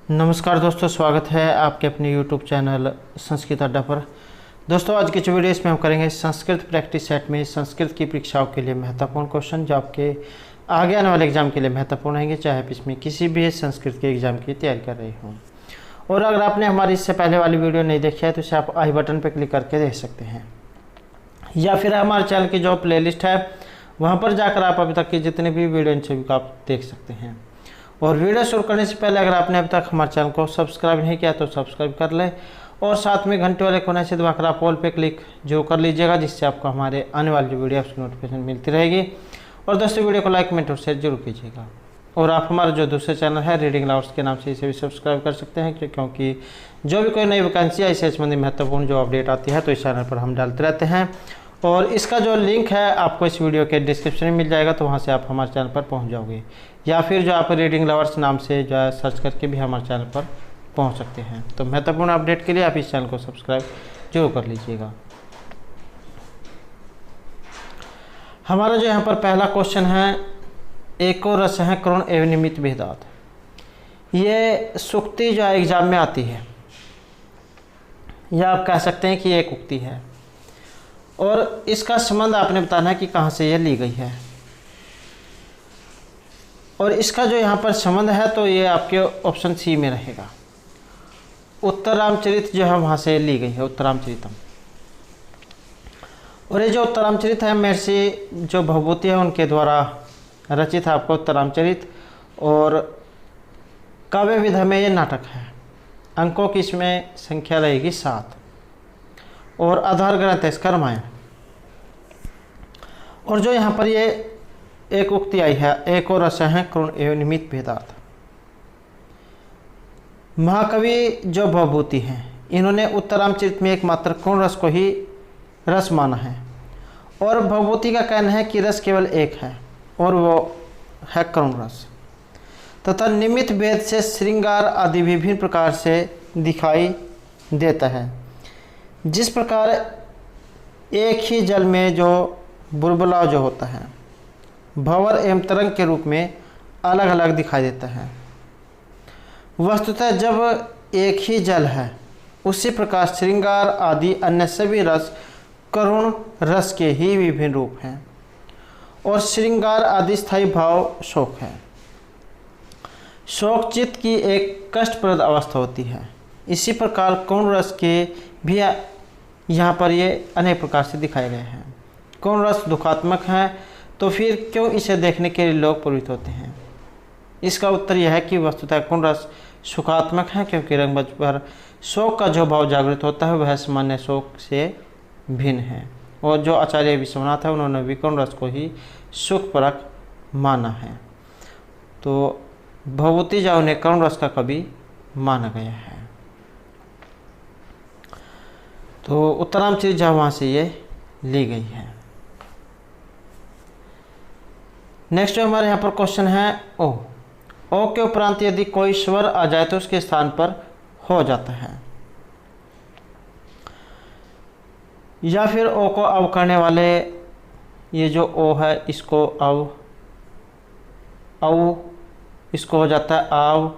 नमस्कार दोस्तों, स्वागत है आपके अपने YouTube चैनल संस्कृत अड्डा पर। दोस्तों, आज की जो वीडियो इसमें हम करेंगे संस्कृत प्रैक्टिस सेट में संस्कृत की परीक्षाओं के लिए महत्वपूर्ण क्वेश्चन जो आपके आगे आने वाले एग्जाम के लिए महत्वपूर्ण रहेंगे, चाहे आप इसमें किसी भी संस्कृत के एग्जाम की तैयारी कर रहे हों। और अगर आपने हमारी इससे पहले वाली वीडियो नहीं देखी है तो इसे आप आई बटन पर क्लिक करके देख सकते हैं, या फिर हमारे चैनल की जो प्लेलिस्ट है वहाँ पर जाकर आप अभी तक की जितने भी वीडियो इन सभी को आप देख सकते हैं। और वीडियो शुरू करने से पहले अगर आपने अभी तक हमारे चैनल को सब्सक्राइब नहीं किया तो सब्सक्राइब कर लें और साथ में घंटे वाले कोने से दबाकर आप ऑल पे क्लिक जो कर लीजिएगा, जिससे आपको हमारे आने वाली वीडियो की नोटिफिकेशन मिलती रहेगी। और दोस्तों, वीडियो को लाइक कमेंट और शेयर जरूर कीजिएगा। और आप हमारा जो दूसरा चैनल है रीडिंग लवर्स के नाम से इसे भी सब्सक्राइब कर सकते हैं, क्योंकि जो भी कोई नई वैकेंसी है इससे संबंधित महत्वपूर्ण जो अपडेट आती है तो इस चैनल पर हम डालते रहते हैं। और इसका जो लिंक है आपको इस वीडियो के डिस्क्रिप्शन में मिल जाएगा, तो वहाँ से आप हमारे चैनल पर पहुँच जाओगे, या फिर जो आप रीडिंग लवर्स नाम से जो है सर्च करके भी हमारे चैनल पर पहुँच सकते हैं। तो महत्वपूर्ण अपडेट के लिए आप इस चैनल को सब्सक्राइब जरूर कर लीजिएगा। हमारा जो यहाँ पर पहला क्वेश्चन है, एको रस है करुण एवं निमित्त भेदात। ये सुक्ति जो है एग्जाम में आती है, या आप कह सकते हैं कि एक उक्ति है, और इसका संबंध आपने बताना है कि कहाँ से यह ली गई है। और इसका जो यहाँ पर संबंध है तो ये आपके ऑप्शन सी में रहेगा। उत्तर रामचरित जो है वहाँ से ली गई है, उत्तर रामचरितम। और ये जो उत्तर रामचरित है महर्षि जो भवभूति है उनके द्वारा रचित है आपको उत्तर रामचरित। और काव्य विधा में ये नाटक है। अंकों की इसमें संख्या रहेगी 7 और आधार ग्रंथ है इसका रामायण। और जो यहाँ पर ये एक उक्ति आई है, एको रस है करुण एवं निमित्त भेदात। महाकवि जो भवभूति हैं इन्होंने उत्तर रामचरित में एकमात्र करुण रस को ही रस माना है। और भवभूति का कहना है कि रस केवल एक है और वो है करुण रस, तथा निमित्त भेद से श्रृंगार आदि विभिन्न प्रकार से दिखाई देता है। जिस प्रकार एक ही जल में जो बुलबुला जो होता है भंवर एवं तरंग के रूप में अलग अलग दिखाई देता है, वस्तुतः जब एक ही जल है उसी प्रकार श्रृंगार आदि अन्य सभी रस करुण रस के ही विभिन्न रूप हैं। और श्रृंगार आदि स्थायी भाव शोक है। शोक चित्त की एक कष्टप्रद अवस्था होती है। इसी प्रकार करुण रस के भी यहाँ पर ये अनेक प्रकार से दिखाए गए हैं। करुण रस दुखात्मक है, तो फिर क्यों इसे देखने के लिए लोग प्रवृत्त होते हैं? इसका उत्तर यह है कि वस्तुतः करुण रस सुखात्मक है, क्योंकि रंगमंच पर शोक का जो भाव जागृत होता है वह सामान्य शोक से भिन्न है। और जो आचार्य विश्वनाथ है उन्होंने भी करुण रस को ही सुखपरक माना है। तो भवभूति जो उन्हें करुण रस का कवि माना गया है। तो उत्तर रामचरित जहाँ वहाँ से ये ली गई है। नेक्स्ट जो हमारे यहाँ पर क्वेश्चन है, ओ के उपरांत यदि कोई स्वर आ जाए तो उसके स्थान पर हो जाता है। या फिर ओ को अव करने वाले ये जो ओ है इसको अव इसको हो जाता है आव,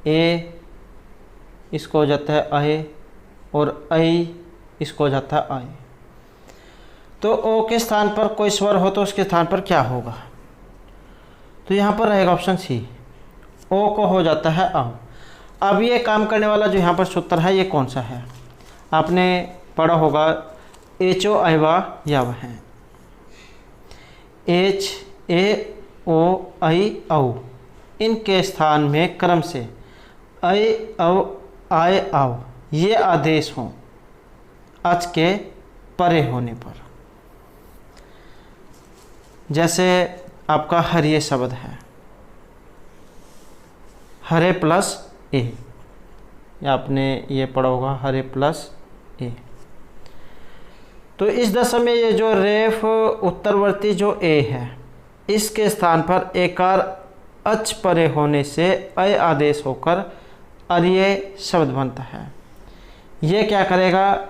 ए इसको हो जाता है अहे, और ऐ इसको हो जाता है आए। तो ओ के स्थान पर कोई स्वर हो तो उसके स्थान पर क्या होगा? तो यहाँ पर रहेगा ऑप्शन सी, ओ को हो जाता है आव। अब ये काम करने वाला जो यहाँ पर सूत्र है ये कौन सा है? आपने पढ़ा होगा एच ओ ऐवा याव है। एच ए ओ ऐ औ, इनके स्थान में क्रम से ऐ औ आए आव ये आदेश हों अच के परे होने पर। जैसे आपका हरिये शब्द है, हरे प्लस ए, या आपने ये पढ़ा होगा हरे प्लस ए। तो इस दशा में ये जो रेफ उत्तरवर्ती जो ए है इसके स्थान पर एकार अच परे होने से अय आदेश होकर अर्य शब्द बनता है। ये क्या करेगा,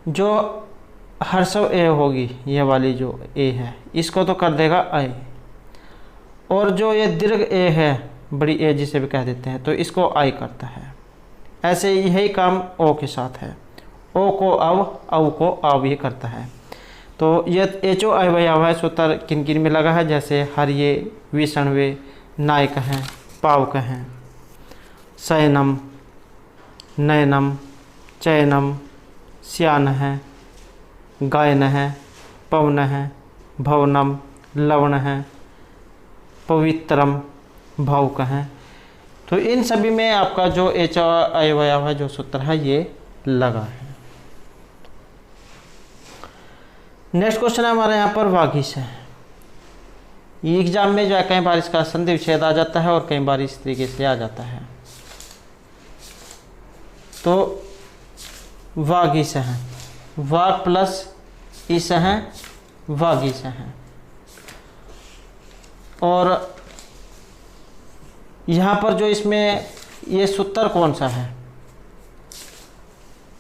जो हर्षव ए होगी ये वाली जो ए है इसको तो कर देगा अय, और जो ये दीर्घ ए है बड़ी ए जिसे भी कह देते हैं, तो इसको आई करता है। ऐसे यही काम ओ के साथ है, ओ को अव को आव ये करता है। तो ये एचो अवयव सूत्र किन किन में लगा है, जैसे हरिये, विषणवे, नाय कहें, पाव कहें, शयनम, नयनम, चयनम, श्यान है, गायन है, पवन है, भवनम, लवण है, पवित्रम, भावुक है। तो इन सभी में आपका जो एच अवयव है जो सूत्र है ये लगा है। नेक्स्ट क्वेश्चन है हमारे यहाँ पर वागीश है। ये एग्जाम में जो है कई बार इसका संधि विच्छेद आ जाता है और कई बार इस तरीके से आ जाता है। तो वागीश है, वाग प्लस ईश है, वागीश है। और यहाँ पर जो इसमें ये सूत्र कौन सा है,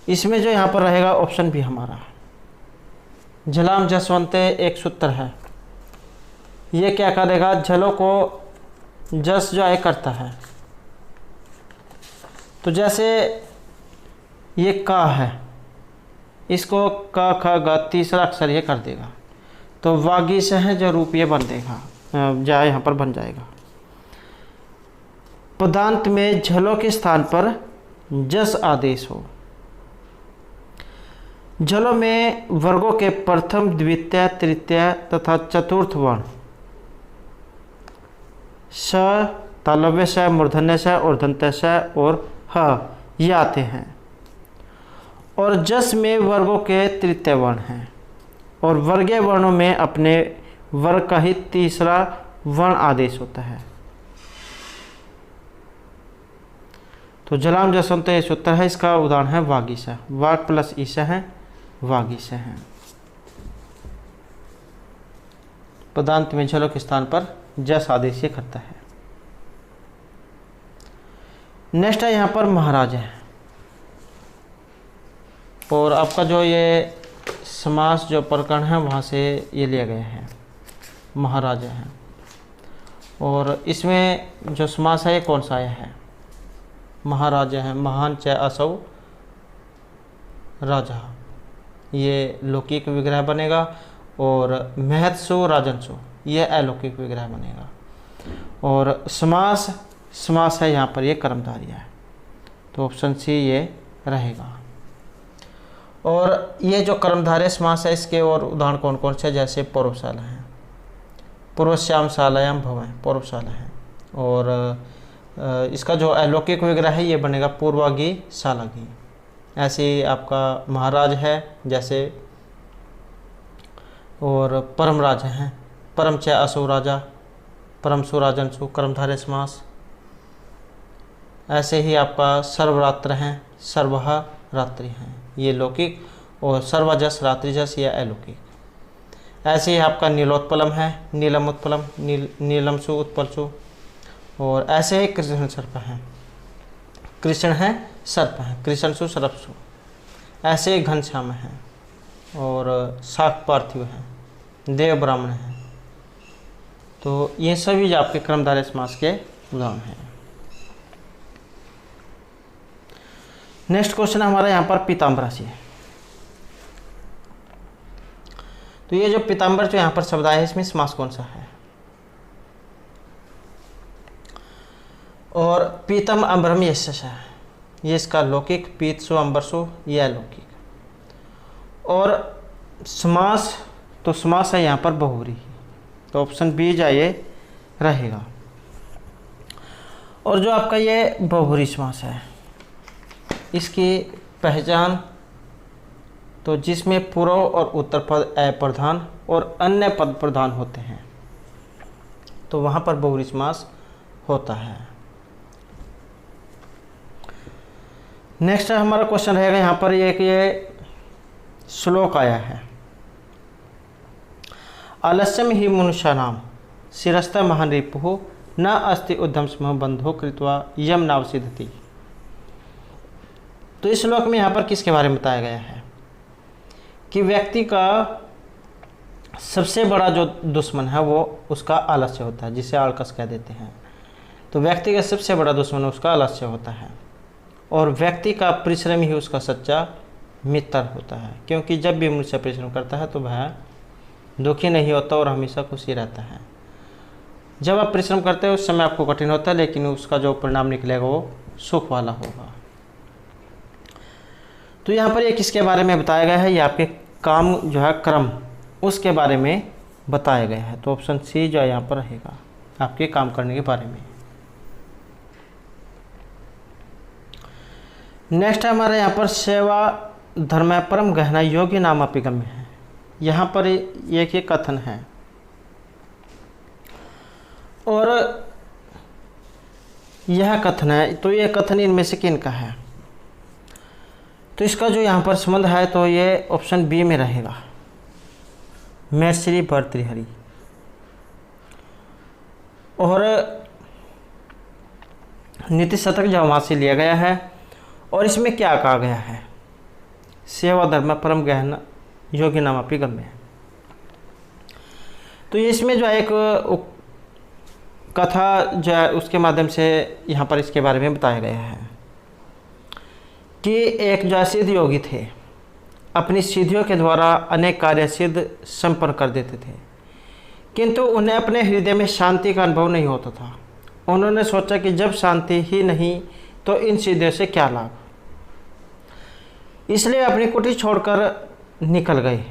इसमें जो यहाँ पर रहेगा ऑप्शन भी हमारा झलाम जसवंते एक सूत्र है। ये क्या करेगा, झलों को जस जो है करता है। तो जैसे ये का है, इसको का ख ग तीसरा अक्षर ये कर देगा, तो वागीश है जो रूप ये बन देगा, जाए यहाँ पर बन जाएगा। पदांत में झलों के स्थान पर जस आदेश हो। झलों में वर्गों के प्रथम, द्वितीय, तृतीय तथा चतुर्थ वर्ण स, तालव्य स, मूर्धन्य स, ऊर्ध्वन्त स और ह ये आते हैं। और जस में वर्गों के तृतीय वर्ण हैं और वर्गीय वर्णों में अपने वर्ग का ही तीसरा वर्ण आदेश होता है। तो झलाम जसवंत ये सूत्र है, इसका उदाहरण है वागीश। वाग प्लस ईश है, वागीश है। पदांत में झलों के स्थान पर जस आदेश ये करता है। नेक्स्ट है यहाँ पर महाराज है। और आपका जो ये समास जो प्रकरण है वहाँ से ये लिया गया है, महाराज है। और इसमें जो समास है ये कौन सा आया है, महाराज है। महान च असौ राजा, ये लौकिक विग्रह बनेगा। और महत्सु राजनसु ये अलौकिक विग्रह बनेगा। और समास है यहाँ पर ये कर्मधारय है, तो ऑप्शन सी ये रहेगा। और ये जो कर्मधारय समास है इसके और उदाहरण कौन कौन से, जैसे पौरवशाला है, पूर्वश्याम शालायाम भवन पौरवशाला है। और इसका जो अलौकिक विग्रह है ये बनेगा पूर्वागी शालागी। ऐसे ही आपका महाराज है जैसे, और परमराज हैं, परम च असौ राजा, परम सुराजनसु कर्मधारय समास। ऐसे ही आपका सर्वरात्र हैं, सर्वः रात्रि हैं, ये लौकिक। और सर्वजस रात्रिजस ये अलौकिक। ऐसे ही आपका नीलोत्पलम है, नीलम उत्पलम, नीलमसु उत्पलसु। और ऐसे ही कृष्ण सर्प हैं, कृष्ण है सर्प हैं, कृष्णसु सर्पसु। ऐसे ही घनश्याम हैं और शाक पार्थिव हैं, देव ब्राह्मण हैं। तो ये सभी आपके कर्मधारय समास के उदाहरण हैं। नेक्स्ट क्वेश्चन हमारा यहाँ पर पीताम्बरासी है। तो ये जो पीताम्बर जो यहाँ पर शब्द आया है इसमें समास कौन सा है, और पीतम अम्बरम यश है, ये इसका लौकिक। पीतसु अम्बरसु ये अलौकिक। और समास, तो समास है यहाँ पर बहुव्रीहि, तो ऑप्शन बी जाइए रहेगा। और जो आपका ये बहुव्रीहि समास है इसकी पहचान, तो जिसमें पूर्व और उत्तर पद अप्रधान और अन्य पद प्रधान होते हैं, तो वहाँ पर बहुव्रीहि समास होता है। नेक्स्ट हमारा क्वेश्चन रहेगा यहाँ पर ये श्लोक आया है, आलस्यम ही मनुष्याणाम शिरस्थ महान रिपुः न अस्ति उद्यम स्म बंधो कृत्वा यम नावसिद्धति। तो इस श्लोक में यहाँ पर किसके बारे में बताया गया है कि व्यक्ति का सबसे बड़ा जो दुश्मन है वो उसका आलस्य होता है, जिसे आलकस कह देते हैं। तो व्यक्ति का सबसे बड़ा दुश्मन उसका आलस्य होता है, और व्यक्ति का परिश्रम ही उसका सच्चा मित्र होता है, क्योंकि जब भी मनुष्य परिश्रम करता है तो वह दुखी नहीं होता और हमेशा खुशी रहता है। जब आप परिश्रम करते हो उस समय आपको कठिन होता है, लेकिन उसका जो परिणाम निकलेगा वो सुख वाला होगा। तो यहाँ पर ये किसके बारे में बताया गया है, ये आपके काम जो है क्रम उसके बारे में बताया गया है। तो ऑप्शन सी जो है यहाँ पर रहेगा आपके काम करने के बारे में। नेक्स्ट है हमारे यहाँ पर सेवा धर्म परम गहना योगी नाम अपिगम्य है। यहाँ पर एक ये कथन है, और यह कथन है, तो ये कथन इनमें से किन का है, तो इसका जो यहाँ पर संबंध है तो ये ऑप्शन बी में रहेगा, महर्षि भर्तृहरि। और नीति शतक जो वहाँ से लिया गया है, और इसमें क्या कहा गया है, सेवा धर्म परम गहना योगी नाम अपिगम्य है। तो इसमें जो है एक कथा जो है उसके माध्यम से यहाँ पर इसके बारे में बताया गया है कि एक जो सिद्ध योगी थे, अपनी सिद्धियों के द्वारा अनेक कार्य सिद्ध संपन्न कर देते थे, किंतु उन्हें अपने हृदय में शांति का अनुभव नहीं होता था। उन्होंने सोचा कि जब शांति ही नहीं तो इन सिद्धियों से क्या लाभ, इसलिए अपनी कुटी छोड़कर निकल गए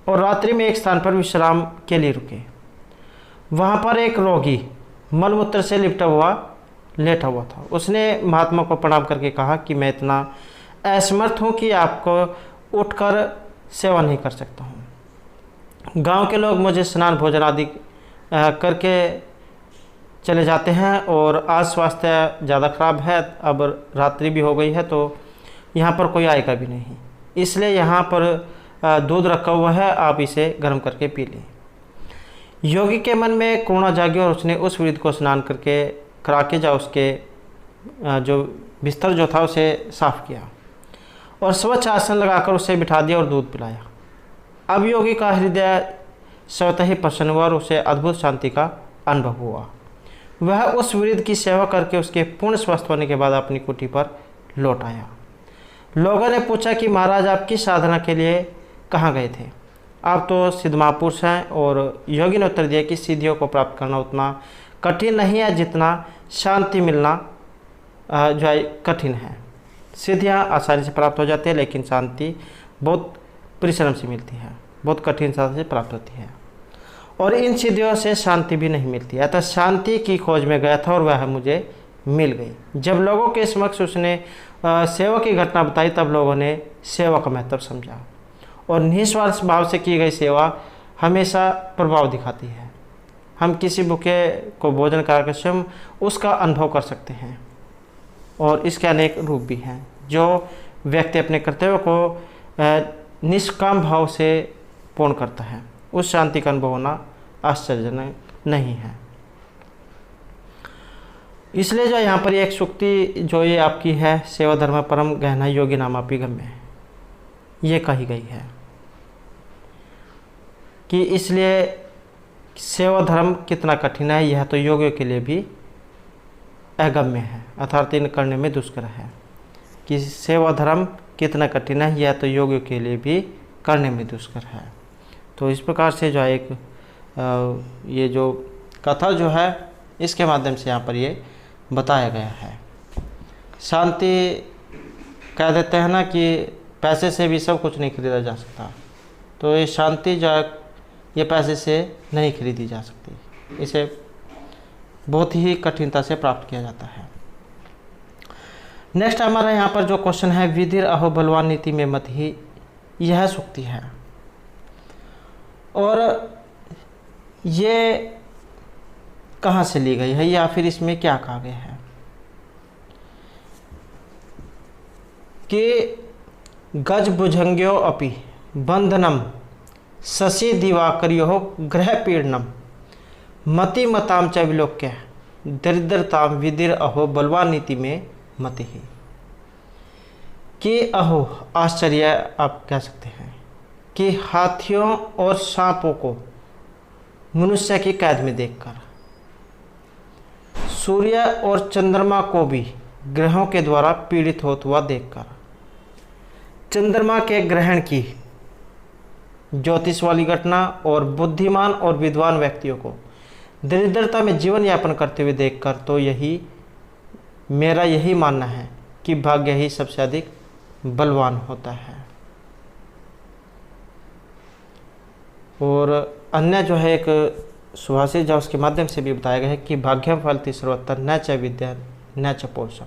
और रात्रि में एक स्थान पर विश्राम के लिए रुके। वहाँ पर एक रोगी मलमूत्र से लेटा हुआ था। उसने महात्मा को प्रणाम करके कहा कि मैं इतना असमर्थ हूँ कि आपको उठकर सेवा नहीं कर सकता हूँ। गांव के लोग मुझे स्नान भोजन आदि करके चले जाते हैं, और आज स्वास्थ्य ज़्यादा खराब है, अब रात्रि भी हो गई है, तो यहाँ पर कोई आएगा भी नहीं, इसलिए यहाँ पर दूध रखा हुआ है, आप इसे गर्म करके पी लें। योगी के मन में करुणा जागी और उसने उस वृद्ध को स्नान करा के उसके जो बिस्तर जो था उसे साफ किया और स्वच्छ आसन लगाकर उसे बिठा दिया और दूध पिलाया। अब योगी का हृदय स्वतः ही प्रसन्न हुआ और उसे अद्भुत शांति का अनुभव हुआ। वह उस वृद्ध की सेवा करके उसके पूर्ण स्वस्थ होने के बाद अपनी कुटी पर लौट आया। लोगों ने पूछा कि महाराज आप किस साधना के लिए कहाँ गए थे, आप तो सिद्ध महापुरुष हैं। और योगी ने उत्तर दिया कि सिद्धियों को प्राप्त करना उतना कठिन नहीं है जितना शांति मिलना जो है कठिन है। सिद्धियाँ आसानी से प्राप्त हो जाती है, लेकिन शांति बहुत परिश्रम से मिलती है, बहुत कठिन साधन से प्राप्त होती है, और इन सिद्धियों से शांति भी नहीं मिलती है। अतः शांति की खोज में गया था और वह मुझे मिल गई। जब लोगों के समक्ष उसने सेवा की घटना बताई, तब लोगों ने सेवा का महत्व समझा, और निस्वार्थ भाव से की गई सेवा हमेशा प्रभाव दिखाती है। हम किसी भूखे को भोजन कराकर स्वयं उसका अनुभव कर सकते हैं, और इसके अनेक रूप भी हैं। जो व्यक्ति अपने कर्तव्य को निष्काम भाव से पूर्ण करता है, उस शांति का अनुभव होना आश्चर्यजनक नहीं है। इसलिए जो यहाँ पर एक सूक्ति जो ये आपकी है, सेवा धर्म परम गहना योगी नाम अपिगम्य, ये कही गई है कि इसलिए सेवा धर्म कितना कठिन है, यह तो योगियों के लिए भी अगम्य है, अर्थात इन करने में दुष्कर है। कि सेवा धर्म कितना कठिन है, यह तो योगियों के लिए भी करने में दुष्कर है। तो इस प्रकार से जो है एक ये जो कथा जो है इसके माध्यम से यहाँ पर ये बताया गया है। शांति कह देते हैं ना कि पैसे से भी सब कुछ नहीं खरीदा जा सकता, तो ये शांति जो है ये पैसे से नहीं खरीदी जा सकती, इसे बहुत ही कठिनता से प्राप्त किया जाता है। नेक्स्ट हमारा यहाँ पर जो क्वेश्चन है, विधिर अहो बलवान नीति में मत ही, यह सूक्ति है, और ये कहाँ से ली गई है या फिर इसमें क्या कहा गया है कि गज भुजंग्यो अपि बंधनम शशि दिवाकर्यो ग्रह पीड़नम मति मताम च विलोक्य दरिद्रताम विदिर अहो बलवान नीति में मति ही। कि अहो आश्चर्य आप कह सकते हैं कि हाथियों और सांपों को मनुष्य की कैद में देखकर सूर्य और चंद्रमा को भी ग्रहों के द्वारा पीड़ित होता हुआ देखकर चंद्रमा के ग्रहण की ज्योतिष वाली घटना और बुद्धिमान और विद्वान व्यक्तियों को दरिद्रता में जीवन यापन करते हुए देखकर तो मेरा यही मानना है कि भाग्य ही सबसे अधिक बलवान होता है। और अन्य जो है एक सुभाषित जो उसके माध्यम से भी बताया गया है कि भाग्यम फलति सर्वत्र न च विद्या न च पुरुषम,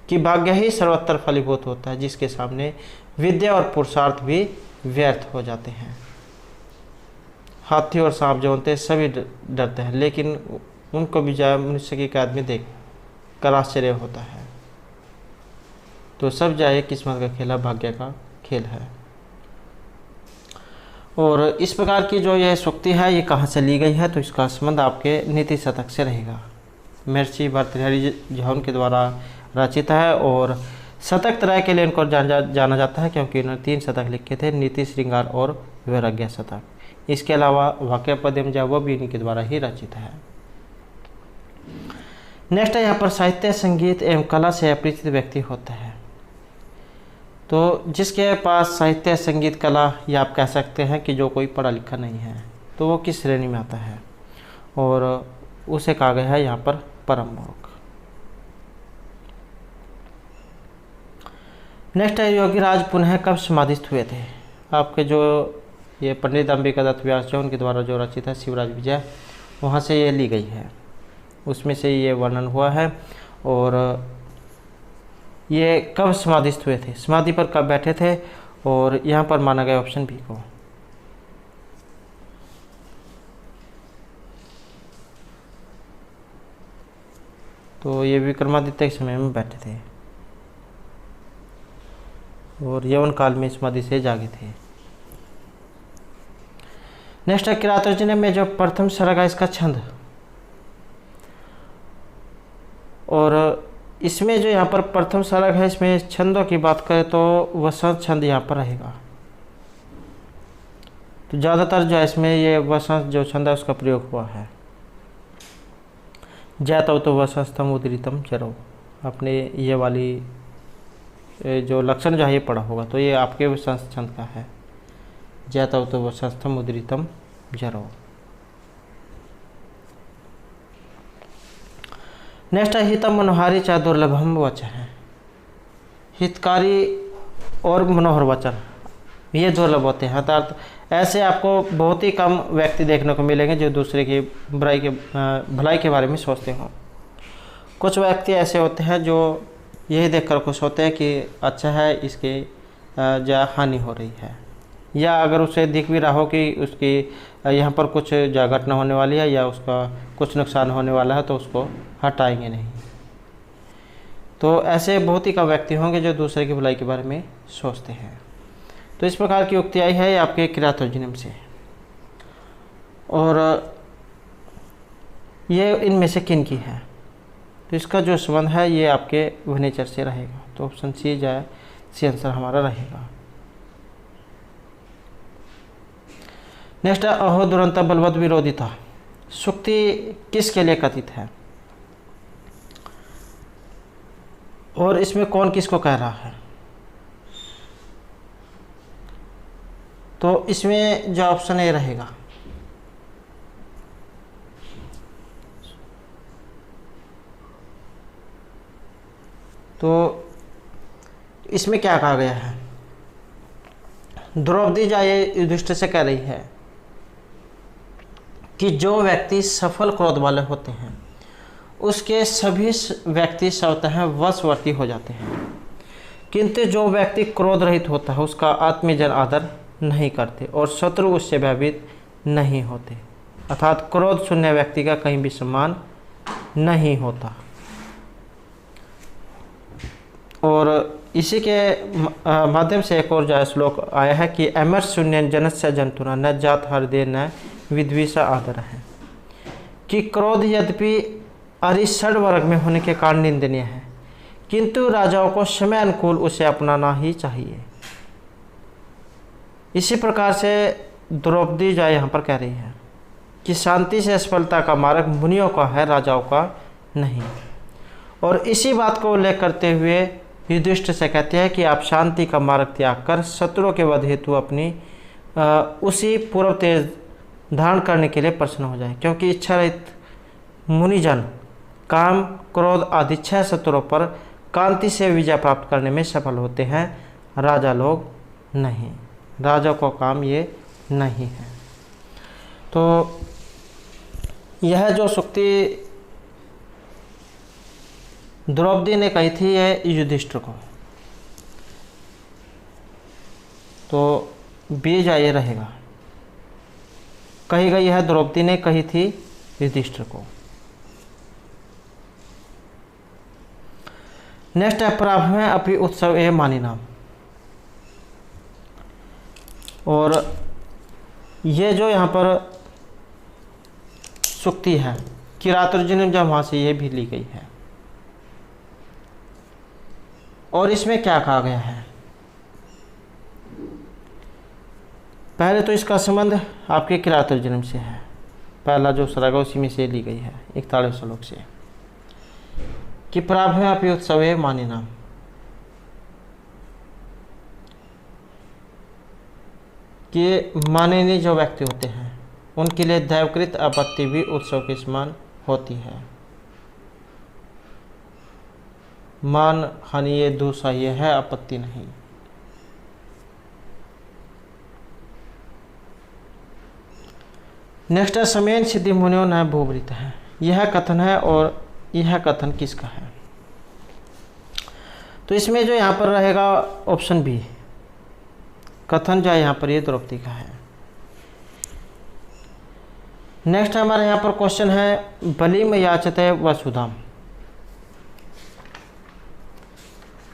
कि भाग्य ही सर्वत्र फलीभूत होता है जिसके सामने विद्या और पुरुषार्थ भी व्यर्थ हो जाते हैं। हाथी और सांप जो होते हैं सभी डरते हैं, लेकिन उनको भी जाए मनुष्य की आदमी देख कर आश्चर्य होता है। तो सब जाए किस्मत का खेला, भाग्य का खेल है। और इस प्रकार की जो यह सूक्ति है ये कहाँ से ली गई है, तो इसका संबंध आपके नीति शतक से रहेगा। महर्षि भर्तृहरि जो उनके द्वारा रचित है और शतक त्रय के लिए इनको जाना जाता है क्योंकि उन्होंने 3 शतक लिखे थे, नीति, श्रृंगार और वैराग्य शतक। इसके अलावा वाक्य पद्यम जो वो भी इनके द्वारा ही रचित है। नेक्स्ट है यहाँ पर साहित्य, संगीत एवं कला से अपरिचित व्यक्ति होते हैं। तो जिसके पास साहित्य, संगीत, कला या आप कह सकते हैं कि जो कोई पढ़ा लिखा नहीं है तो वो किस श्रेणी में आता है, और उसे कहा गया है यहाँ पर परम मूर्ख। नेक्स्ट है योगीराज पुनः कब समाधिस्थ हुए थे। आपके जो ये पंडित अंबिका दत्त व्यास जो उनके द्वारा जो रचित है शिवराज विजय, वहाँ से ये ली गई है, उसमें से ये वर्णन हुआ है। और ये कब समाधिस्थ हुए थे, समाधि पर कब बैठे थे, और यहाँ पर माना गया ऑप्शन बी को। तो ये विक्रमादित्य के समय में बैठे थे और यौवन काल में समाधि से जागे थे। नेक्स्ट है किरातोर्जुनी में जो प्रथम सर्ग है इसका छंद, और इसमें जो यहाँ पर प्रथम सर्ग है इसमें छंदों की बात करें तो वसंत छंद यहाँ पर रहेगा। तो ज़्यादातर जो है इसमें ये वसंत जो छंद है उसका प्रयोग हुआ है। जैतव तो वसंतम उदरितम चरो, आपने ये वाली जो लक्षण जो है ये पढ़ा होगा, तो ये आपके वसंत छंद का है। जैतव तो वसंतम उदरितम जरो। नेक्स्ट है हितम मनोहारी चाहे दुर्लभम वचन है। हितकारी और मनोहर वचन ये दुर्लभ होते हैं, अर्थात ऐसे आपको बहुत ही कम व्यक्ति देखने को मिलेंगे जो दूसरे की भलाई के बारे में सोचते हों। कुछ व्यक्ति ऐसे होते हैं जो यही देखकर खुश होते हैं कि अच्छा है इसके जो हानि हो रही है, या अगर उसे दिख भी रहा हो कि उसकी यहाँ पर कुछ घटना होने वाली है या उसका कुछ नुकसान होने वाला है तो उसको हटाएंगे नहीं। तो ऐसे बहुत ही कम व्यक्ति होंगे जो दूसरे की भलाई के बारे में सोचते हैं। तो इस प्रकार की उक्ति आई है आपके किरातोर्जुनीम से, और ये इनमें से किन की है, तो इसका जो संबंध है ये आपके वनेचर से रहेगा। तो ऑप्शन सी जो है सी आंसर हमारा रहेगा। नेक्स्ट है अहो दुरंत बलवद विरोधिता। सूक्ति किसके लिए कथित है और इसमें कौन किसको कह रहा है, तो इसमें जो ऑप्शन ए रहेगा। तो इसमें क्या कहा गया है, द्रौपदी जो ये युधिष्ठिर से कह रही है कि जो व्यक्ति सफल क्रोध वाले होते हैं उसके सभी व्यक्ति स्वतः वशवर्ती हो जाते हैं, किंतु जो व्यक्ति क्रोध रहित होता है उसका आत्मीयजन आदर नहीं करते और शत्रु उससे भयभीत नहीं होते, अर्थात क्रोध शून्य व्यक्ति का कहीं भी सम्मान नहीं होता। और इसी के माध्यम से एक और जो श्लोक आया है कि अमर शून्य जनस्य जंतुना न जात हृदय न विद्विषा आदर है, कि क्रोध यद्यपि अरिषड वर्ग में होने के कारण निंदनीय है किंतु राजाओं को समय अनुकूल उसे अपनाना ही चाहिए। इसी प्रकार से द्रौपदी जो यहाँ पर कह रही है कि शांति से सफलता का मार्ग मुनियों का है, राजाओं का नहीं। और इसी बात को उल्लेख करते हुए युधिष्ठिर से कहते हैं कि आप शांति का मार्ग त्याग कर शत्रुओं के वध हेतु अपनी उसी पूर्व तेज धारण करने के लिए प्रसन्न हो जाए, क्योंकि इच्छा रहित मुनिजन काम क्रोध आदि 6 शत्रुओं पर कांति से विजय प्राप्त करने में सफल होते हैं, राजा लोग नहीं। राजा को काम ये नहीं है। तो यह जो सूक्ति द्रौपदी ने कही थी यह युधिष्ठिर को, तो बीज ये रहेगा। कही गई है द्रौपदी ने कही थी युधिष्ठिर को। नेक्स्ट है प्रारंभ में अपि उत्सव ए मानिनाम। और ये जो यहाँ पर सूक्ति है किरातुर्जुनीम जब वहाँ से ये भी ली गई है। और इसमें क्या कहा गया है, पहले तो इसका संबंध आपके किरातुर्जुनीम से है। पहला जो सरगा उसी में से ली गई है 41 श्लोक से कि प्रारंभ में अपि उत्सव ए मानिनाम। कि माननीय जो व्यक्ति होते हैं उनके लिए दैवकृत आपत्ति भी उत्सव के समान होती है। मान हानि ये दुसह्य है, आपत्ति नहीं। नेक्स्ट है समेन सिद्धि मुनियो न भूवृत है। यह कथन है और यह कथन किसका है, तो इसमें जो यहाँ पर रहेगा ऑप्शन बी, कथन जो है यहाँ पर ये द्रौपदी का है। नेक्स्ट हमारे यहाँ पर क्वेश्चन है बलिम याचते वसुधाम।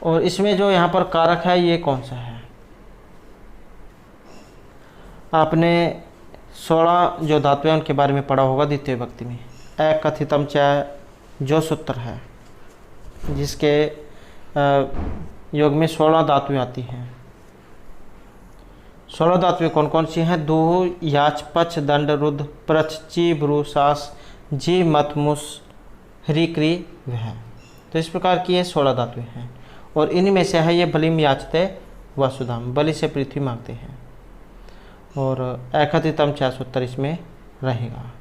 और इसमें जो यहाँ पर कारक है ये कौन सा है, आपने 16 जो धातु हैं उनके बारे में पढ़ा होगा द्वितीय विभक्ति में। अकथितम च जो सूत्र है जिसके योग में 16 धातुएं आती हैं। 16 धातुएं कौन कौन सी हैं, दो याच पच दंड रुद्र प्रच ची ब्रू सास जी मत मुस ह्री क्री वह। तो इस प्रकार की ये 16 धातुएं हैं और इनमें से है ये बलिम याचते वसुधाम, बलि से पृथ्वी मांगते हैं। और अकथितम च सूत्र इसमें रहेगा।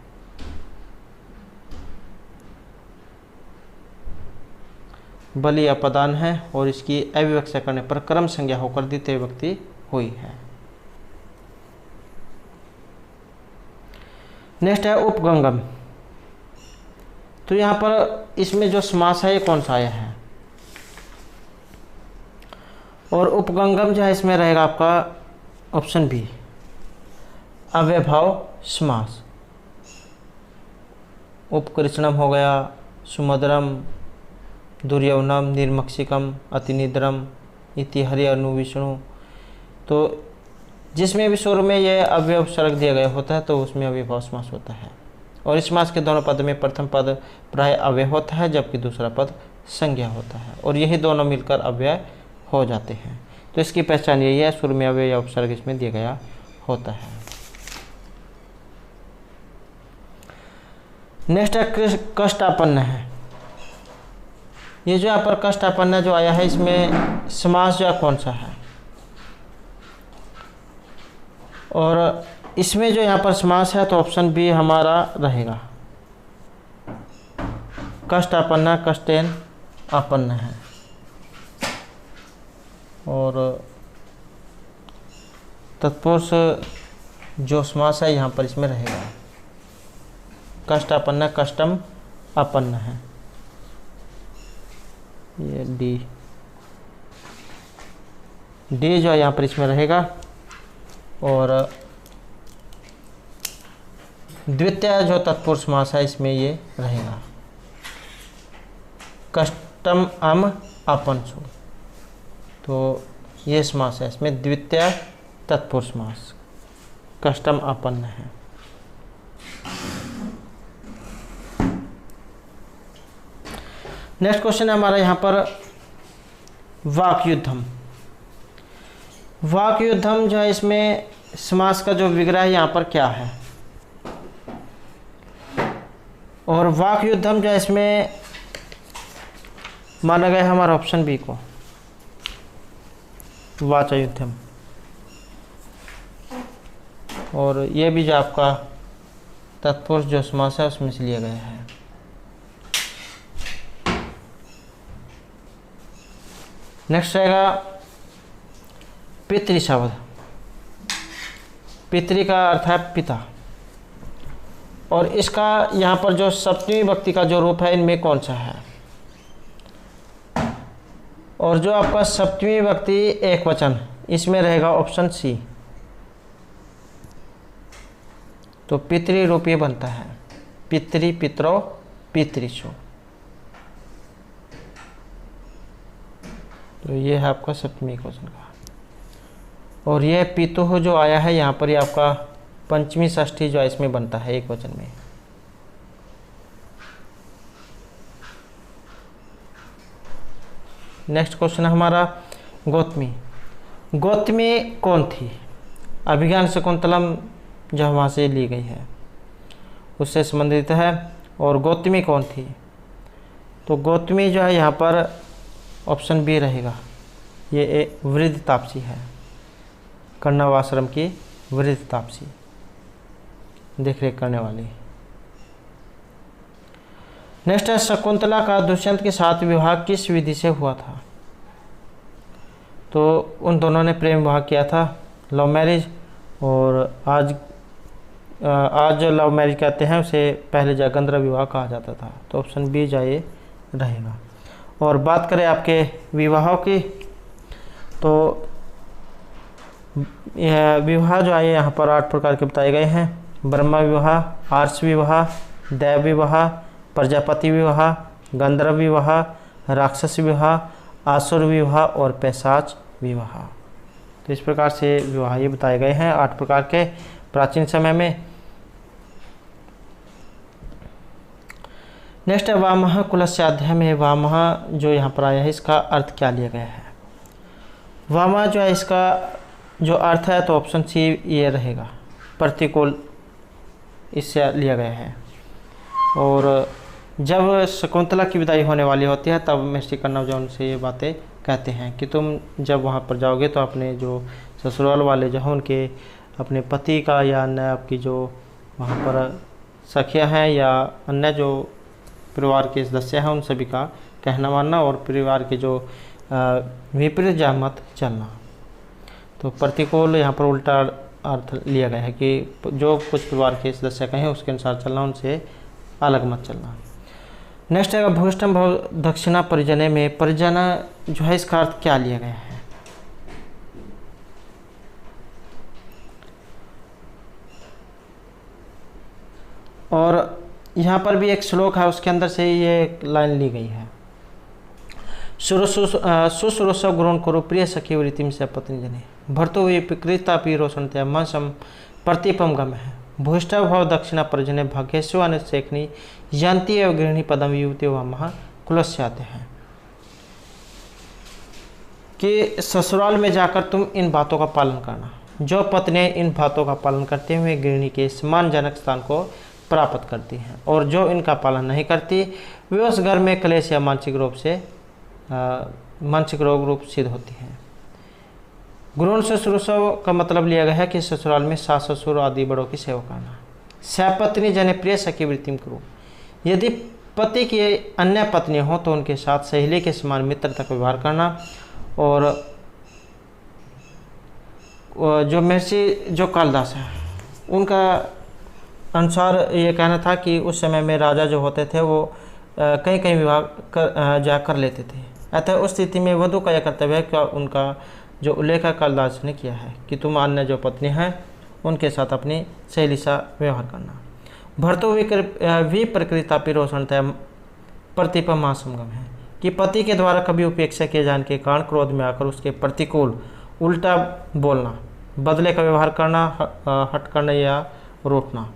बलि अपदान है और इसकी अविवक्षा करने पर कर्म संज्ञा होकर द्वितीय विभक्ति हुई है। नेक्स्ट है उपगंगम। तो यहाँ पर इसमें जो समास है ये कौन सा आया है, और उपगंगम जो है इसमें रहेगा आपका ऑप्शन बी, अव्यभाव समास। उपकृष्णम हो गया, सुमधुरम, दुर्यौनम, निर्मक्षिकम, अतिनिद्रम इति हरि अनु विष्णु। तो जिसमें भी स्वर में यह अव्यव सर्ग दिया गया होता है तो उसमें अव्यभाव समास होता है। और इस समास के दोनों पद में प्रथम पद प्राय अव्यय होता है जबकि दूसरा पद संज्ञा होता है और यही दोनों मिलकर अव्यय हो जाते हैं। तो इसकी पहचान यही है, स्वर में अव्यय या उपसर्ग इसमें दिया गया होता है। नेक्स्ट है कष्टापन्न है। ये जो यहाँ पर कष्टापन्न जो आया है इसमें समास जो कौन सा है, और इसमें जो यहाँ पर समास है तो ऑप्शन बी हमारा रहेगा, कष्टापन्न कष्टेन आपन्न है। और तत्पुरुष जो समास है यहाँ पर इसमें रहेगा, कष्टापन्न कष्टम आपन्न है, ये डी जो है यहाँ पर इसमें रहेगा। और द्वितीय जो तत्पुरुष समास है इसमें ये रहेगा, कष्टम अम अपनसु। तो ये समास है इसमें द्वितीय तत्पुरुष समास, कष्टम आपन्न है। नेक्स्ट क्वेश्चन है हमारा यहाँ पर वाक युद्धम। वाक युद्धम जो है इसमें समास का जो विग्रह है यहाँ पर क्या है, और वाक युद्धम जो है इसमें माना गया हमारा ऑप्शन बी को, वाचा युद्धम। और ये भी जो आपका तत्पुरुष जो समास है उसमें से लिया गया है। नेक्स्ट रहेगा पितृ शब्द। पितृ का अर्थ है पिता, और इसका यहाँ पर जो सप्तमी विभक्ति का जो रूप है इनमें कौन सा है? और जो आपका सप्तमी विभक्ति एक वचन, इसमें रहेगा ऑप्शन सी। तो पितृ रूप ये बनता है, पितृ, पितरो, पितृषु। तो ये है आपका सप्तमी वचन का। और यह पितुः जो आया है यहाँ पर, ये आपका पंचमी षष्ठी जो है इसमें बनता है एक वचन में। नेक्स्ट क्वेश्चन है हमारा गौतमी। गौतमी कौन थी? अभिज्ञान शकुंतलम जो वहाँ से ली गई है उससे संबंधित है। और गौतमी कौन थी? तो गौतमी जो है यहाँ पर ऑप्शन बी रहेगा, ये एक वृद्ध तापसी है, कर्णवाश्रम की वृद्ध तापसी, देख रेख करने वाली। नेक्स्ट है शकुंतला का दुष्यंत के साथ विवाह किस विधि से हुआ था? तो उन दोनों ने प्रेम विवाह किया था, लव मैरिज। और आज जो लव मैरिज कहते हैं उसे पहले जगंद्र विवाह कहा जाता था। तो ऑप्शन बी जाए रहेगा। और बात करें आपके विवाहों की, तो यह विवाह जो आए यहाँ पर 8 प्रकार के बताए गए हैं। ब्रह्म विवाह, आर्ष विवाह, दैव विवाह, प्रजापति विवाह, गंधर्व विवाह, राक्षस विवाह, आसुर विवाह और पैशाच विवाह। तो इस प्रकार से विवाह ये बताए गए हैं 8 प्रकार के प्राचीन समय में। नेक्स्ट है वामः कुलस्याध्याय में वामः जो यहाँ पर आया है इसका अर्थ क्या लिया गया है? वामः जो है इसका जो अर्थ है तो ऑप्शन सी ये रहेगा, प्रतिकूल, इससे लिया गया है। और जब शकुंतला की विदाई होने वाली होती है तब महर्षि कण्व जो उनसे ये बातें कहते हैं कि तुम जब वहाँ पर जाओगे तो अपने जो ससुराल वाले जो हैं उनके अपने पति का या अन्य आपकी जो वहाँ पर सखियाँ हैं या अन्य जो परिवार के सदस्य हैं उन सभी का कहना मानना और परिवार के जो विपरीत जा मत चलना। तो प्रतिकूल यहाँ पर उल्टा अर्थ लिया गया है कि जो कुछ परिवार के सदस्य कहें उसके अनुसार चलना, उनसे अलग मत चलना। नेक्स्ट है भूष्टम भव दक्षिणा परिजने में परिजन जो है इसका अर्थ क्या लिया गया है? और यहाँ पर भी एक श्लोक है, उसके अंदर से ये एक लाइन ली गई है, सुश्रूष गुरुन करो प्रिय सखी वृत्तिम से पत्नी जने भर्तो हुए विकृता पी रोशन त्या मन सम प्रतिपम गम है भूष्ट भव दक्षिणा परिजने भाग्यस्वान शेखनी यंती एवं गृहिणी पदम युवती व महा कुलस्य आते हैं कि ससुराल में जाकर तुम इन बातों का पालन करना। जो पत्नी इन बातों का पालन करते हुए गृहिणी के सम्मानजनक स्थान को प्राप्त करती हैं, और जो इनका पालन नहीं करती वे उस घर में क्लेश या मानसिक रोग रूप सिद्ध होती हैं। गुरुन ससुरोत्सव का मतलब लिया गया है कि ससुराल में सास ससुर आदि बड़ों की सेवा करना। सपत्नी जने प्रिय सखी वृत्तिम करो, यदि पति की अन्य पत्नी हो तो उनके साथ सहेली के समान मित्रता का व्यवहार करना। और जो महर्षि जो कालिदास है उनका अनुसार ये कहना था कि उस समय में राजा जो होते थे वो कहीं कहीं विवाह कर लेते थे। अतः उस स्थिति में वधू का यह कर्तव्य है कि उनका जो उल्लेख कालिदास ने किया है कि तुम अन्य जो पत्नी हैं उनके साथ अपनी सहेली सा व्यवहार करना। भर्तो विप्रकृता पिरोषणतः प्रतिपम महासंगम है कि पति के द्वारा कभी उपेक्षा किए जाने के कारण क्रोध में आकर उसके प्रतिकूल उल्टा बोलना, बदले का व्यवहार करना, हट करना या रोकना,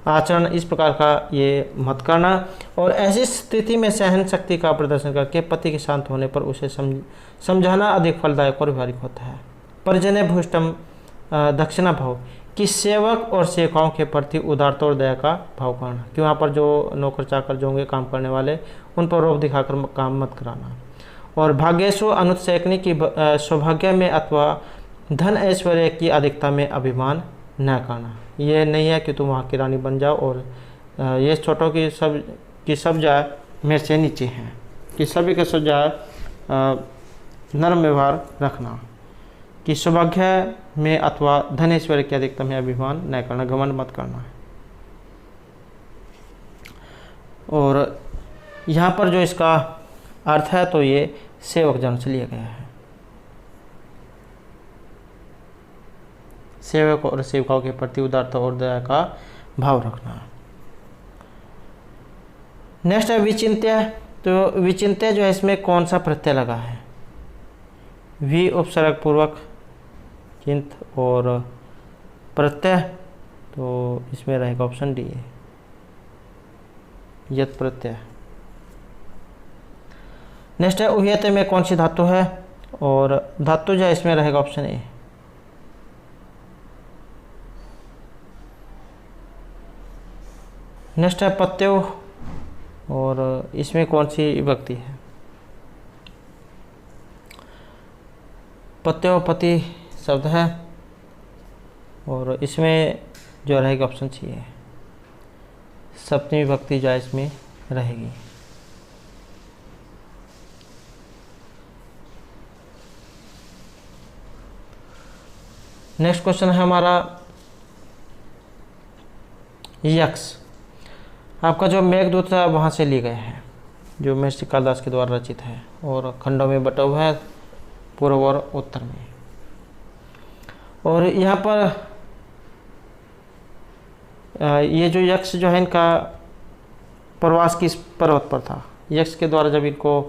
आचरण इस प्रकार का ये मत करना। और ऐसी स्थिति में सहन शक्ति का प्रदर्शन करके पति के शांत होने पर उसे समझाना अधिक फलदायक और व्यवहारिक होता है। परिजने भूष्टम दक्षिणा भव, कि सेवक और सेवकाओं के प्रति उदारता और दया का भाव करना, कि वहाँ पर जो नौकर चाकर जो होंगे काम करने वाले उन पर रोब दिखाकर काम मत कराना। और भाग्येशु अनुत्सेकनी की सौभाग्य में अथवा धन ऐश्वर्य की अधिकता में अभिमान न करना। ये नहीं है कि तुम वहाँ की रानी बन जाओ और ये छोटों की सब जाए मेरे से नीचे हैं, कि सभी के सब जाए नर्म व्यवहार रखना, कि सौभाग्य में अथवा धन ऐश्वर्य की अधिकता में अभिमान न करना, घमंड मत करना। और यहाँ पर जो इसका अर्थ है तो ये सेवक जन से लिया गया है। सेवक और सेवकाओं के प्रति उदारता और दया का भाव रखना। नेक्स्ट है विचिंत्य। तो विचिंत्य जो है इसमें कौन सा प्रत्यय लगा है? वी उपसर्ग पूर्वक चिंत और प्रत्यय, तो इसमें रहेगा ऑप्शन डी है यत प्रत्यय। नेक्स्ट है उह्यते में कौन सी धातु है? और धातु जो है इसमें रहेगा ऑप्शन ए। नेक्स्ट है पत्यो, और इसमें कौन सी विभक्ति है? पत्योपति शब्द है और इसमें जो रहेगा ऑप्शन सी है, सप्तमी विभक्ति जो है इसमें रहेगी। नेक्स्ट क्वेश्चन है हमारा यक्ष। आपका जो मेघदूत है वहाँ से लिए गए हैं, जो महर्षि कालिदास के द्वारा रचित है और खंडों में बटा हुआ है, पूर्व और उत्तर में। और यहाँ पर ये जो यक्ष जो है इनका प्रवास किस पर्वत पर था? यक्ष के द्वारा जब इनको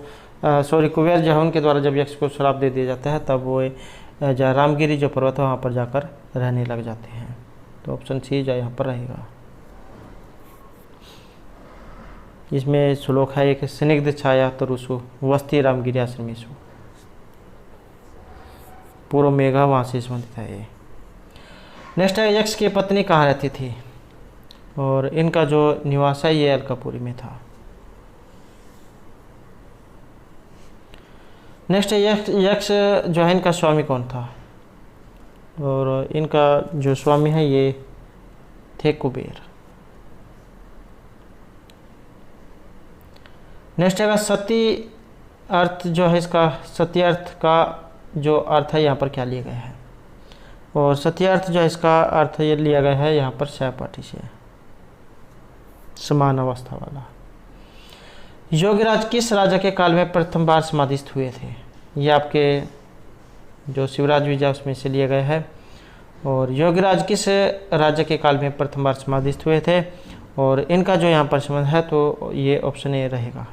कुबेर जो है उनके द्वारा जब यक्ष को श्राप दे दिया जाता है तब वो रामगिरी जो पर्वत है वहाँ पर जाकर रहने लग जाते हैं। तो ऑप्शन सी जो यहाँ पर रहेगा। इसमें श्लोक है एक, स्निग्ध छाया तरुषु वस्ती रामगिरी आश्रमेशु। पूर्व मेघा वहाँ से संबंधित है ये। नेक्स्ट है यक्ष की पत्नी कहाँ रहती थी? और इनका जो निवास है ये अलकापुरी में था। नेक्स्ट है यक्ष जो है इनका स्वामी कौन था? और इनका जो स्वामी है ये थे कुबेर। नेक्स्ट है सती अर्थ जो है इसका, सती अर्थ का जो अर्थ है यहाँ पर क्या लिया गया है? और सती अर्थ जो है इसका अर्थ ये लिया गया है यहाँ पर सहपाठी से, समान अवस्था वाला। योगीराज किस राजा के काल में प्रथम बार समाधिस्थ हुए थे? ये आपके जो शिवराज विजय उसमें से लिया गया है। और योगीराज किस राजा के काल में प्रथम बार समाधिस्थ हुए थे? और इनका जो यहाँ पर संबंध है तो ये ऑप्शन ए रहेगा,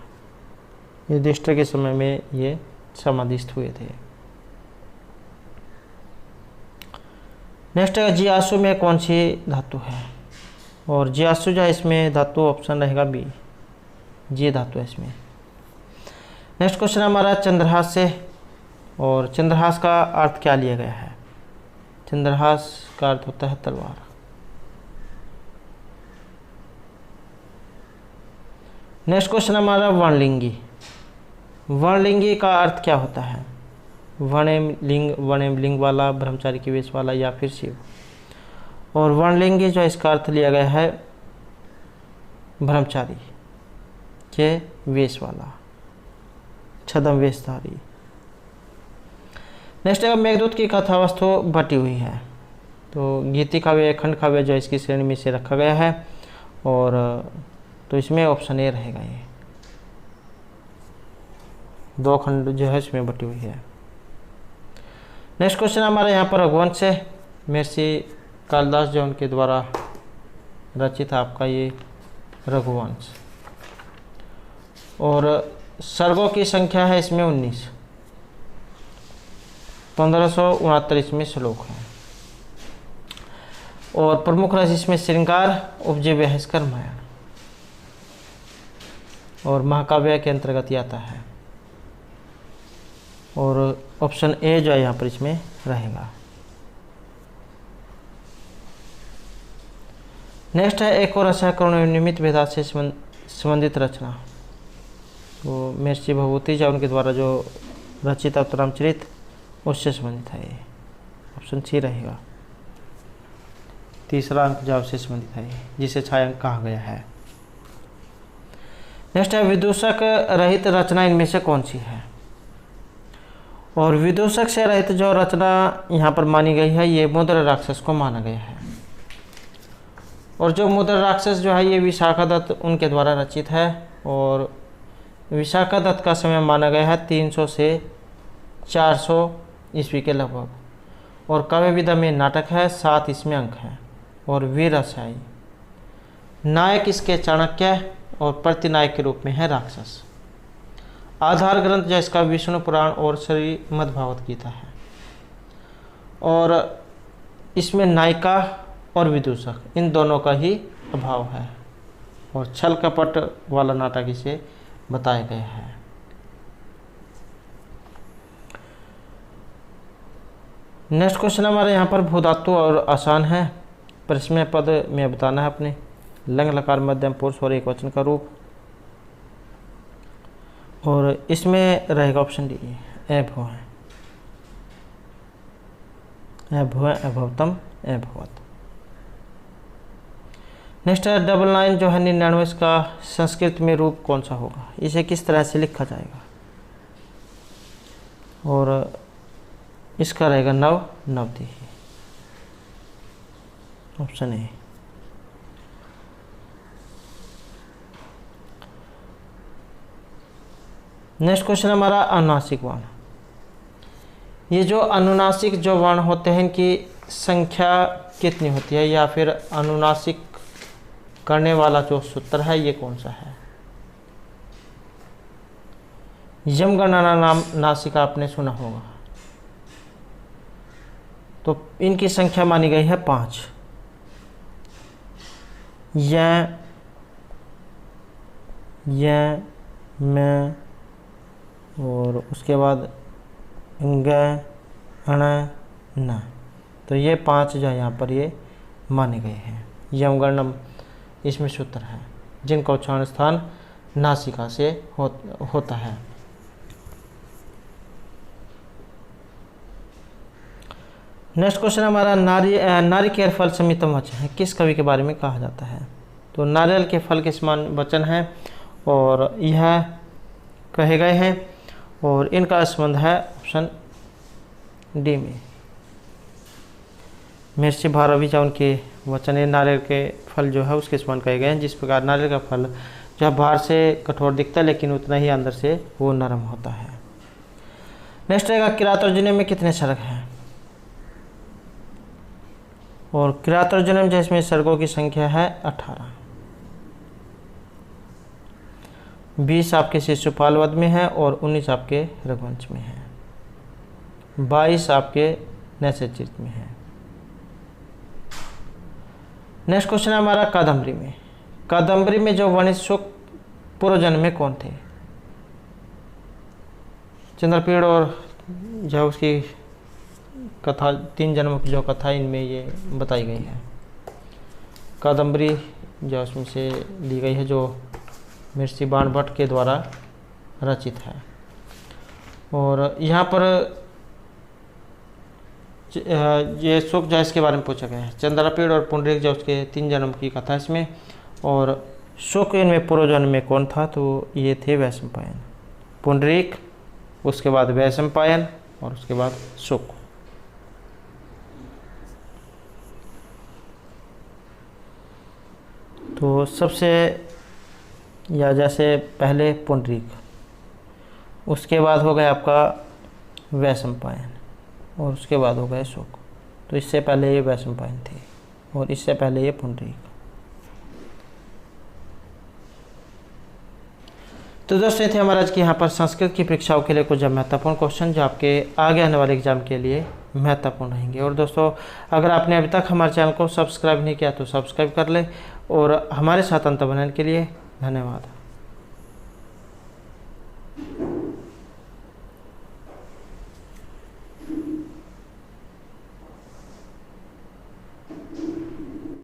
युधिष्ठिर के समय में ये समाधिस्थ हुए थे। नेक्स्ट है जियासु में कौन सी धातु है? और जियासु जो है इसमें धातु ऑप्शन रहेगा बी, जी धातु है इसमें। नेक्स्ट क्वेश्चन हमारा चंद्रहास से। और चंद्रहास का अर्थ क्या लिया गया है? चंद्रहास का अर्थ होता है तलवार। नेक्स्ट क्वेश्चन हमारा वर्णलिंगी। वर्णलिंगी का अर्थ क्या होता है? वर्णेम लिंग वाला, ब्रह्मचारी के वेश वाला या फिर शिव। और वर्णलिंगी जो इसका अर्थ लिया गया है ब्रह्मचारी के वेश वाला, छद्म वेशधारी। नेक्स्ट है मेघदूत की कथा वस्तु बटी हुई है। तो गीति काव्य, खंड काव्य जो इसकी श्रेणी में से रखा गया है। और तो इसमें ऑप्शन ए रहेगा, ये दो खंड जो है इसमें बटी हुई है। नेक्स्ट क्वेश्चन हमारे यहाँ पर रघुवंश है। महर्षि कालिदास जो उनके द्वारा रचित है आपका ये रघुवंश। और सर्गों की संख्या है इसमें 19, 1569 इसमें श्लोक है। और प्रमुख रस इसमें श्रृंगार, उपजे बहस कर रामायण और महाकाव्य के अंतर्गत ही आता है। और ऑप्शन ए जो है यहाँ पर इसमें रहेगा। नेक्स्ट है एक और रचना करुण एवं निमित्त भेदात से संबंधित रचना। तो महर्षि भभूति झा उनके द्वारा जो रचित अवतरामचरित उससे संबंधित है ये। ऑप्शन सी रहेगा। तीसरा अंक जाव से संबंधित है जिसे छायांक कहा गया है। नेक्स्ट है विदूषक रहित रचना इनमें से कौन सी है। और विदूषक से रहित जो रचना यहाँ पर मानी गई है ये मुद्र राक्षस को माना गया है। और जो मुद्र राक्षस जो है ये विशाखा दत्त उनके द्वारा रचित है। और विशाखा दत्त का समय माना गया है 300 से 400 ईस्वी के लगभग। और काव्य विधा में नाटक है, 7 इसमें अंक है। और वीर रसाई, नायक इसके चाणक्य और प्रतिनायक के रूप में है राक्षस। आधार ग्रंथ जो इसका विष्णु पुराण और श्रीमद् भागवत गीता है। और इसमें नायिका और विदूषक इन दोनों का ही अभाव है और छल कपट वाला नाटक इसे बताया गया है। नेक्स्ट क्वेश्चन हमारे यहाँ पर भूधातु और आसान है, पर इसमें पद में बताना है अपने लंग लकार मध्यम पुरुष और एक वचन का रूप। और इसमें रहेगा ऑप्शन डी एभव है, एभव एभवतम एभवत। नेक्स्ट है डबल 9 जो है 99 इसका संस्कृत में रूप कौन सा होगा, इसे किस तरह से लिखा जाएगा। और इसका रहेगा नव नवति, ऑप्शन ए। नेक्स्ट क्वेश्चन हमारा अनुनासिक वर्ण। ये जो अनुनासिक जो वर्ण होते हैं इनकी संख्या कितनी होती है, या फिर अनुनासिक करने वाला जो सूत्र है ये कौन सा है। यमगणना नाम नासिका आपने सुना होगा, तो इनकी संख्या मानी गई है 5। य मैं और उसके बाद ग अण न, तो ये 5 जो यहाँ पर ये माने गए हैं। यमगणम इसमें सूत्र है जिनका उच्चारण स्थान नासिका से होता है। नेक्स्ट क्वेश्चन हमारा नारिकेल फल समितम वचन है, किस कवि के बारे में कहा जाता है। तो नारियल के फल के समान वचन है और यह कहे गए हैं और इनका संबंध है ऑप्शन डी में। महर्षि भारवी जो उनके वचन है नारियल के फल जो है उसके समान कहे गए हैं। जिस प्रकार नारियल का फल जो बाहर से कठोर दिखता है लेकिन उतना ही अंदर से वो नरम होता है। नेक्स्ट रहेगा किरातर्जुनीय में कितने सर्ग हैं। और किरातर्जुनीय जिसमें सर्गों की संख्या है 18। 20 आपके शिशुपाल वध में है और 19 आपके रघुवंश में है। 22 आपके नैषधीयचरित में है। नेक्स्ट क्वेश्चन है हमारा कादम्बरी में। कादम्बरी में जो वर्णित सुख पूर्व जन्म में कौन थे। चंद्रपीड़ और जो उसकी कथा 3 जन्मों की जो कथा इनमें ये बताई गई है। कादम्बरी जो उसमें से ली गई है जो महर्षि बाणभट्ट के द्वारा रचित है। और यहाँ पर ये सुख जो इसके बारे में पूछा गया है। चंद्रपीड़ और पुंडरीक जो उसके 3 जन्म की कथा इसमें। और सुख इनमें पूर्व जन्म में कौन था, तो ये थे वैशंपायन। पुंडरीक, उसके बाद वैशंपायन और उसके बाद सुख। तो सबसे या जैसे पहले पुंडरीक, उसके बाद हो गया आपका वैशंपायन और उसके बाद हो गए सुख। तो इससे पहले ये वैशंपायन थे और इससे पहले ये पुंडरीक। तो दोस्तों थे हमारा आज की यहाँ पर संस्कृत की परीक्षाओं के लिए कुछ महत्वपूर्ण क्वेश्चन जो आपके आगे आने वाले एग्जाम के लिए महत्वपूर्ण रहेंगे। और दोस्तों अगर आपने अभी तक हमारे चैनल को सब्सक्राइब नहीं किया तो सब्सक्राइब कर ले और हमारे साथ अंत बनाने के लिए धन्यवाद।